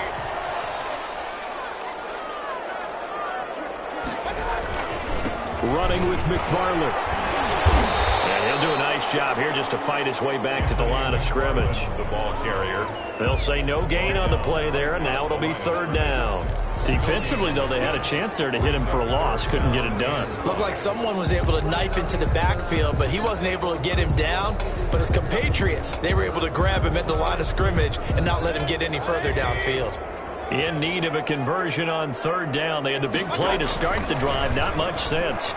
Running with McFarland. And he'll do a nice job here just to fight his way back to the line of scrimmage. The ball carrier. They'll say no gain on the play there, and now it'll be 3rd down. Defensively, though, they had a chance there to hit him for a loss. Couldn't get it done. Looked like someone was able to knife into the backfield, but he wasn't able to get him down. But his compatriots, they were able to grab him at the line of scrimmage and not let him get any further downfield. In need of a conversion on 3rd down. They had the big play to start the drive. Not much sense.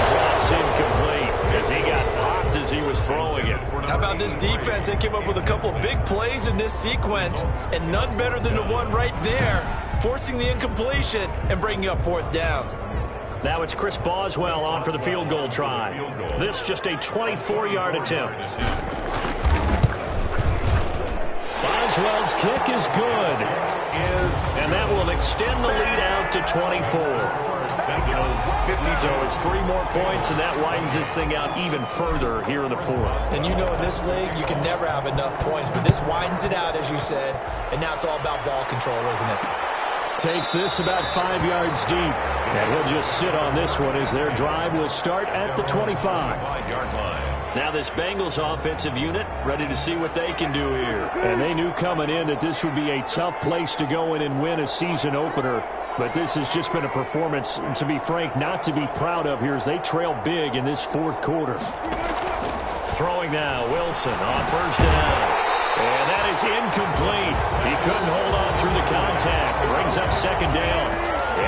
Drops incomplete as he got popped as he was throwing it. How about this defense? They came up with a couple big plays in this sequence, and none better than the one right there, forcing the incompletion and bringing up 4th down. Now it's Chris Boswell on for the field goal try. This just a 24-yard attempt. Boswell's kick is good. And that will extend the lead out to 24. So it's 3 more points, and that widens this thing out even further here in the 4th. And you know in this league, you can never have enough points, but this widens it out, as you said, and now it's all about ball control, isn't it? Takes this about 5 yards deep. And he'll just sit on this one as their drive will start at the 25. 5-yard line. Now this Bengals offensive unit ready to see what they can do here. And they knew coming in that this would be a tough place to go in and win a season opener. But this has just been a performance, to be frank, not to be proud of here as they trail big in this 4th quarter. Throwing now, Wilson on 1st down. And that is incomplete. He couldn't hold on through the contact. Brings up 2nd down.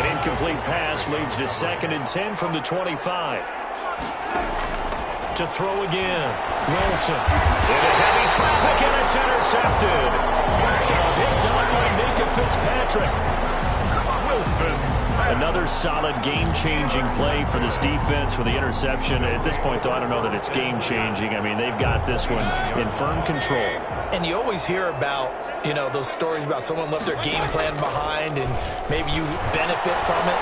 An incomplete pass leads to 2nd and 10 from the 25. To throw again. Wilson. Into heavy traffic, and it's intercepted. Picked up by Minka Fitzpatrick. Another solid game-changing play for this defense with the interception. At this point, though, I don't know that it's game-changing. I mean, they've got this one in firm control. And you always hear about, you know, those stories about someone left their game plan behind and maybe you benefit from it.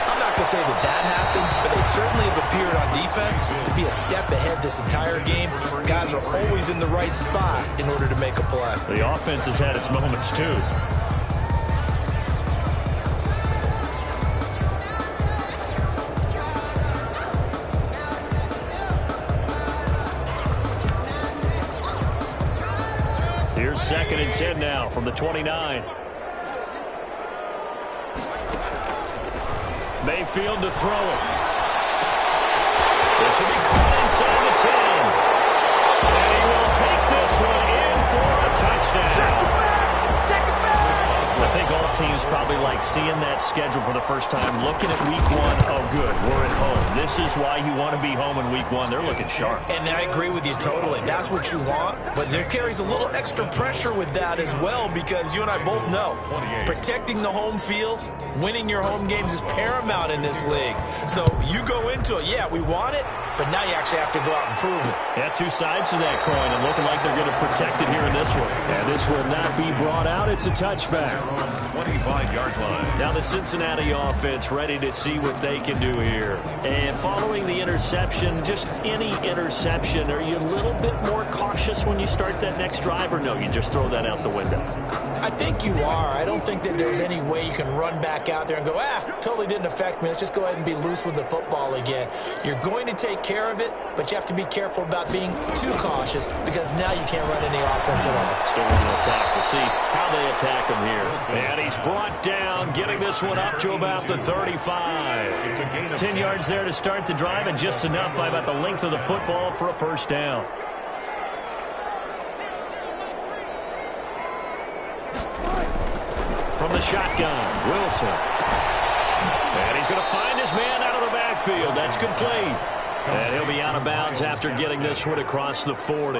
I'm not going to say that that happened, but they certainly have appeared on defense to be a step ahead this entire game. Guys are always in the right spot in order to make a play. The offense has had its moments, too. Here's 2nd and 10 now from the 29. Mayfield to throw it. This will be caught inside the 10. And he will take this one in for a touchdown. I think all teams probably like seeing that schedule for the first time, looking at week 1. Oh, good, we're at home. This is why you want to be home in week 1. They're looking sharp. And I agree with you totally. That's what you want. But there carries a little extra pressure with that as well, because you and I both know protecting the home field, winning your home games is paramount in this league. So you go into it, yeah, we want it, but now you actually have to go out and prove it. Yeah, two sides to that coin, and looking like they're going to protect it here in this one. And this will not be brought out. It's a touchback. 25-yard line. Now the Cincinnati offense ready to see what they can do here. And following the interception, just any interception, are you a little bit more cautious when you start that next drive, or no, you just throw that out the window? I think you are. I don't think that there's any way you can run back out there and go, totally didn't affect me. Let's just go ahead and be loose with the football again. You're going to take care of it, but you have to be careful about being too cautious, because now you can't run any offense at all. Still in the attack. We'll see how they attack him here. And he's brought down, getting this one up to about the 35. 10 yards there to start the drive, and just enough by about the length of the football for a first down. From the shotgun, Wilson. And he's going to find his man out of the backfield. That's complete. And he'll be out of bounds after getting this one across the 40.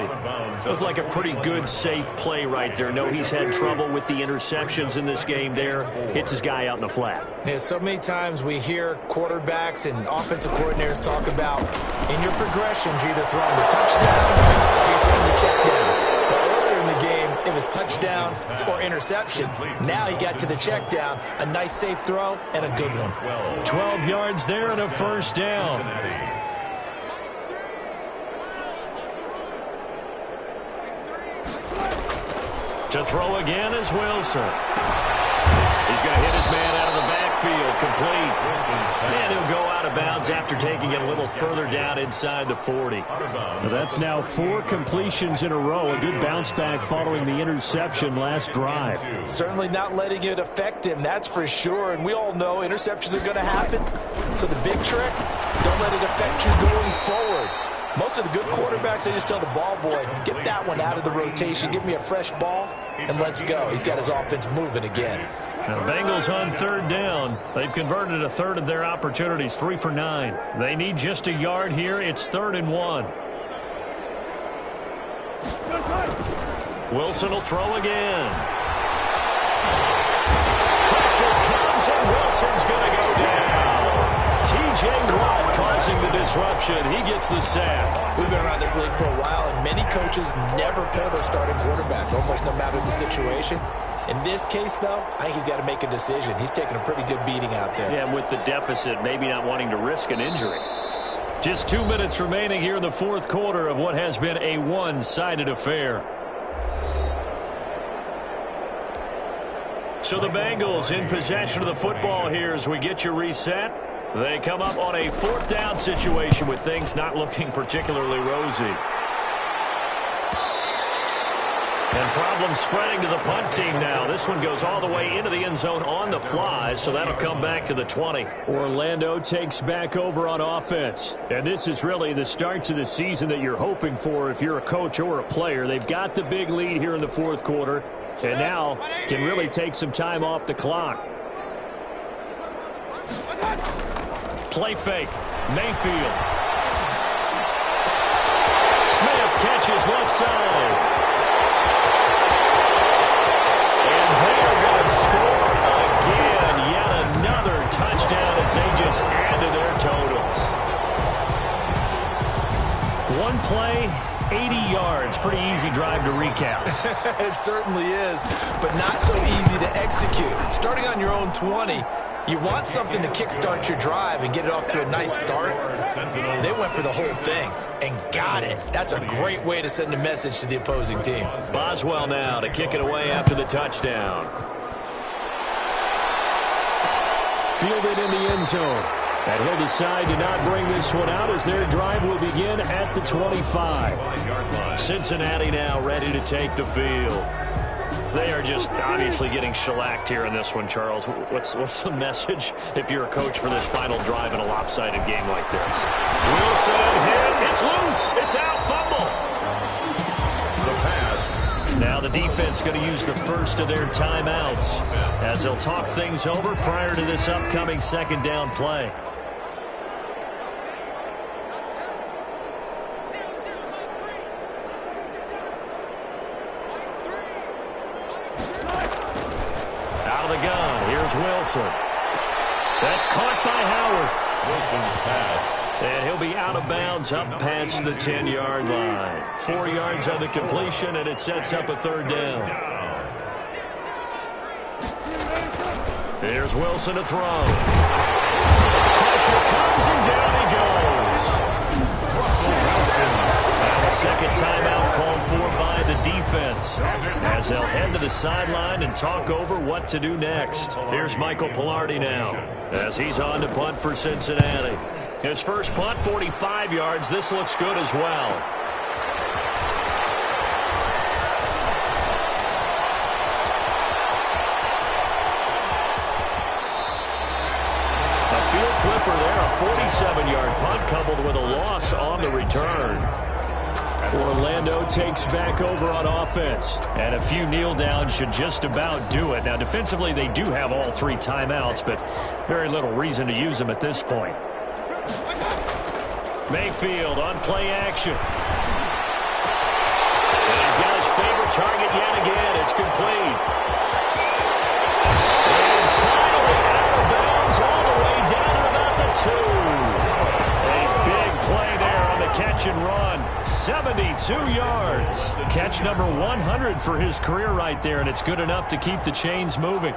Looked like a pretty good, safe play right there. No, he's had trouble with the interceptions in this game there. Hits his guy out in the flat. Yeah, so many times we hear quarterbacks and offensive coordinators talk about, in your progressions, you're either throwing the touchdown or you're throwing the check down. It was touchdown or interception. Now he got to the check down. A nice safe throw and a good one. 12 yards there and a first down. To throw again is Wilson. He's going to hit his man out of the backfield. Complete. And he'll go out of bounds after taking it a little further down inside the 40. Well, that's now 4 completions in a row. A good bounce back following the interception last drive. Certainly not letting it affect him, that's for sure. And we all know interceptions are going to happen. So the big trick, don't let it affect you going forward. Most of the good quarterbacks, they just tell the ball boy, get that one out of the rotation, give me a fresh ball, and let's go. He's got his offense moving again. Now, Bengals on third down. They've converted a third of their opportunities, 3 for 9. They need just a yard here. It's 3rd and 1. Wilson will throw again. Pressure comes, and Wilson's going to go down. T.J. Watt causing the disruption. He gets the sack. We've been around this league for a while, and many coaches never pull their starting quarterback, almost no matter the situation. In this case, though, I think he's got to make a decision. He's taking a pretty good beating out there. Yeah, and with the deficit, maybe not wanting to risk an injury. Just 2 minutes remaining here in the 4th quarter of what has been a one-sided affair. So the Bengals in possession of the football here as we get you reset. They come up on a 4th down situation with things not looking particularly rosy. And problems spreading to the punt team now. This one goes all the way into the end zone on the fly, so that'll come back to the 20. Orlando takes back over on offense. And this is really the start to the season that you're hoping for if you're a coach or a player. They've got the big lead here in the 4th quarter, and now can really take some time off the clock. Play fake. Mayfield. Smith catches left side. And they're going to score again. Yet another touchdown as they just add to their totals. One play, 80 yards. Pretty easy drive to recap. It certainly is, but not so easy to execute. Starting on your own 20, you want something to kickstart your drive and get it off to a nice start. They went for the whole thing and got it. That's a great way to send a message to the opposing team. Boswell now to kick it away after the touchdown. Fielded in the end zone. And he'll decide to not bring this one out as their drive will begin at the 25. Cincinnati now ready to take the field. They are just obviously getting shellacked here in this one, Charles. What's the message if you're a coach for this final drive in a lopsided game like this? Wilson hit. It's loose. It's out. Fumble. The pass. Now the defense going to use the first of their timeouts as they'll talk things over prior to this upcoming 2nd down play. Wilson. That's caught by Howard. Wilson's pass. And he'll be out of bounds up past the 10-yard line. 4 yards on the completion, and it sets up a third down. Here's Wilson to throw. Pressure comes, and down he goes. Russell Wilson. A second timeout called for by the defense, as they'll head to the sideline and talk over what to do next. Here's Michael Pilardi now, as he's on to punt for Cincinnati. His first punt, 45 yards. This looks good as well. A field flipper there, a 47-yard punt coupled with a loss on the return. Orlando takes back over on offense, and a few kneel downs should just about do it. Now, defensively, they do have all 3 timeouts, but very little reason to use them at this point. Mayfield on play action. And he's got his favorite target yet again. It's complete. And finally out of bounds all the way down at about the 2. A big play there on the catch and run. 72 yards. Catch number 100 for his career right there, and it's good enough to keep the chains moving.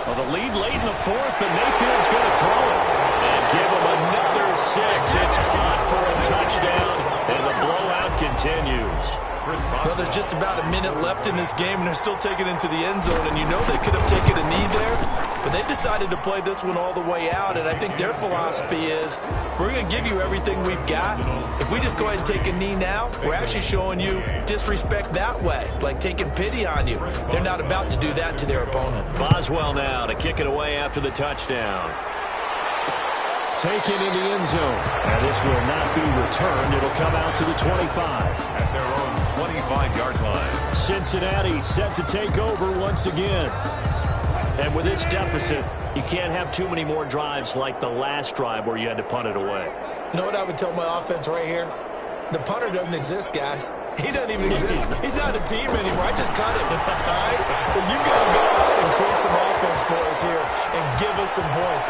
Well, the lead late in the 4th, but Mayfield's going to throw it. And give him another 6. It's caught for a touchdown, and the blowout continues. Well, there's just about a minute left in this game, and they're still taking it into the end zone. And you know they could have taken a knee there, but they decided to play this one all the way out. And I think their philosophy is, we're going to give you everything we've got. If we just go ahead and take a knee now, we're actually showing you disrespect that way, like taking pity on you. They're not about to do that to their opponent. Boswell now to kick it away after the touchdown. Taken in the end zone. And this will not be returned. It'll come out to the 25. At their own 25-yard line. Cincinnati set to take over once again. And with this deficit, you can't have too many more drives like the last drive where you had to punt it away. You know what I would tell my offense right here? The punter doesn't exist, guys. He doesn't even exist. He's not a team anymore. I just cut him. All right? So you've got to go out and create some offense for us here and give us some points.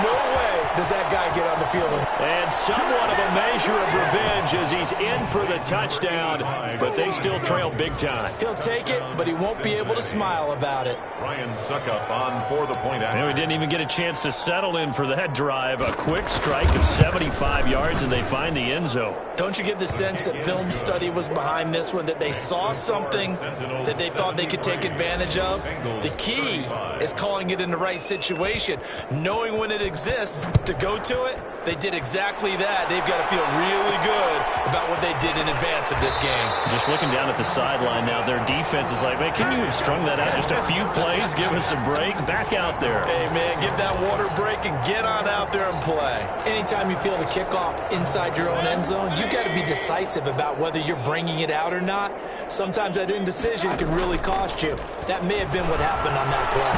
No way does that guy get on the field. And somewhat of a measure of revenge as he's in for the touchdown, but they still trail big time. He'll take it, but he won't be able to smile about it. Ryan Suckup on for the point after. And we didn't even get a chance to settle in for that drive. A quick strike of 75 yards, and they find the end zone. Don't you get the sense that film study was behind this one, that they saw something that they thought they could take advantage of? The key is calling it in the right situation, knowing when it exists to go to it. They did exactly that. They've got to feel really good about what they did in advance of this game. Just looking down at the sideline now, their defense is like, man, can you have strung that out just a few plays? Give us a break. Back out there. Hey, man, give that water break and get on out there and play. Anytime you feel the kickoff inside your own end zone, you've got to be decisive about whether you're bringing it out or not. Sometimes that indecision can really cost you. That may have been what happened on that play.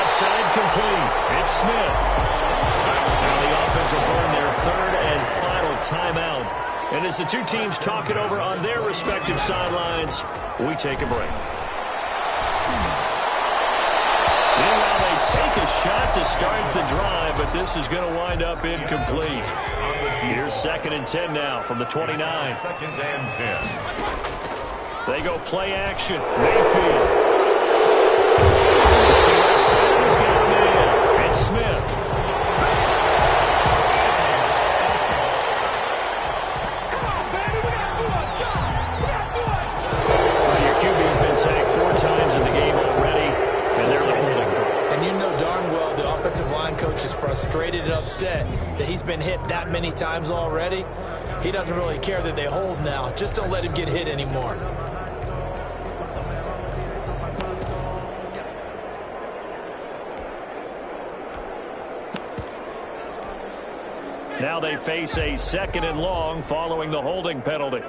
Side complete. It's Smith. Now the offense will burn their 3rd and final timeout. And as the two teams talk it over on their respective sidelines, we take a break. Meanwhile, they take a shot to start the drive, but this is going to wind up incomplete. Here's 2nd and 10 now from the 29. 2nd and 10. They go play action. Mayfield. He's got a man. It's Smith. Well, your QB's been sacked 4 times in the game already, and they're the holding call. And you know darn well the offensive line coach is frustrated and upset that he's been hit that many times already. He doesn't really care that they hold now. Just don't let him get hit anymore. Now they face a 2nd and long following the holding penalty.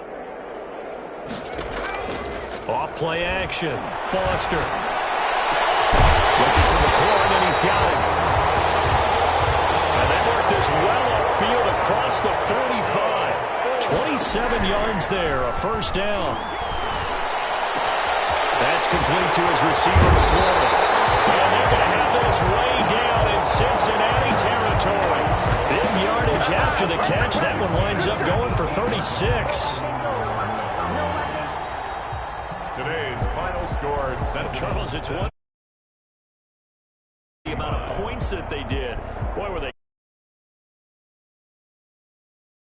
Off play action. Foster. Looking for McLaurin, and he's got him. And they work this well upfield across the 45. 27 yards there, a first down. That's complete to his receiver, McLaurin. And they're going to have this way down in Cincinnati territory. Big yardage after the catch. That one winds up going for 36. Today's final score, Charles, it's one. The amount of points that they did. Boy, were they